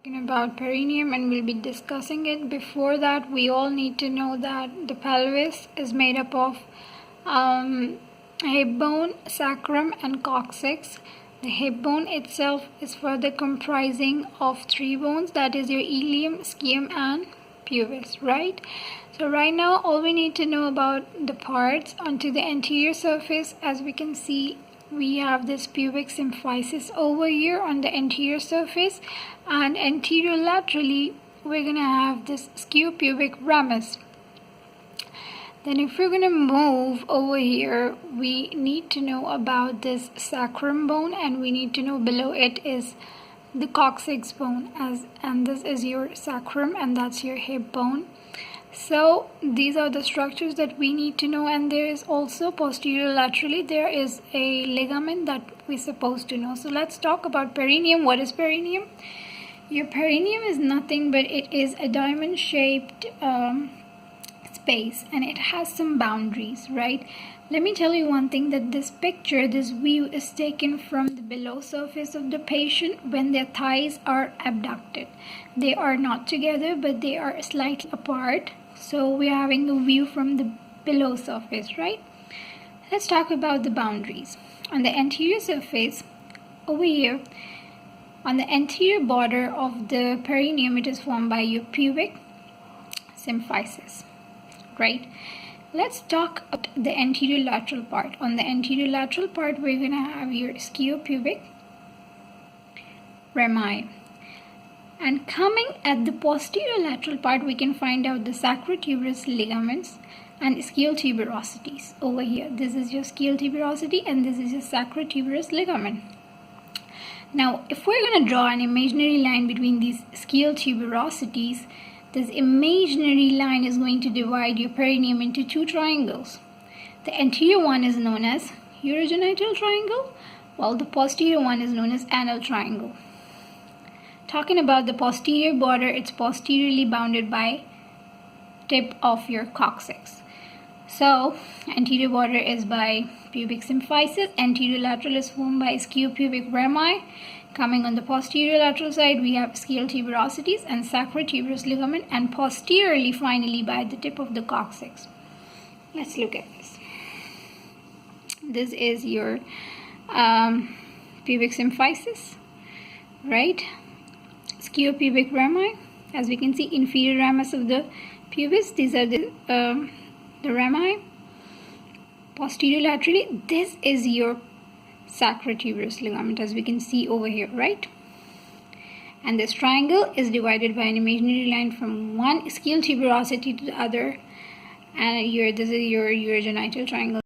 About perineum, and we'll be discussing it. Before that, we all need to know that the pelvis is made up of hip bone, sacrum, and coccyx. The hip bone itself is further comprising of three bones, that is your ilium, ischium, and pubis, right? So right now all we need to know about the parts onto the anterior surface. As we can see, we have this pubic symphysis over here on the anterior surface, and anterior laterally we're going to have this scupubic ramus. Then if we're going to move over here, we need to know about this sacrum bone, and we need to know below it is the coccyx bone, and this is your sacrum and that's your hip bone. So these are the structures that we need to know, and there is also posterior laterally there is a ligament that we're supposed to know. So let's talk about perineum. What is perineum? Your perineum is nothing but it is a diamond shaped space, and it has some boundaries, right? Let me tell you one thing, that this picture, this view is taken from the below surface of the patient when their thighs are abducted. They are not together, but they are slightly apart. So we're having a view from the below surface, right? Let's talk about the boundaries. On the anterior surface, over here, on the anterior border of the perineum, it is formed by your pubic symphysis, right? Let's talk about the anterior lateral part. On the anterior lateral part, we're going to have your scupubic rami. And coming at the posterior lateral part, we can find out the sacrotuberous ligaments and ischial tuberosities. Over here, this is your ischial tuberosity and this is your sacrotuberous ligament. Now, if we're going to draw an imaginary line between these ischial tuberosities, this imaginary line is going to divide your perineum into two triangles. The anterior one is known as urogenital triangle, while the posterior one is known as anal triangle. Talking about the posterior border, it's posteriorly bounded by tip of your coccyx. So, anterior border is by pubic symphysis, anterior lateral is formed by scupubic rami. Coming on the posterior lateral side, we have ischial tuberosities and sacrotuberous ligament, and posteriorly finally by the tip of the coccyx. Let's look at this. This is your pubic symphysis, right? Scupubic rami. As we can see, inferior ramus of the pubis. These are the rami. Posterior laterally, this is your sacrotuberous ligament, as we can see over here, right? And this triangle is divided by an imaginary line from one ischial tuberosity to the other, and this is your urogenital triangle.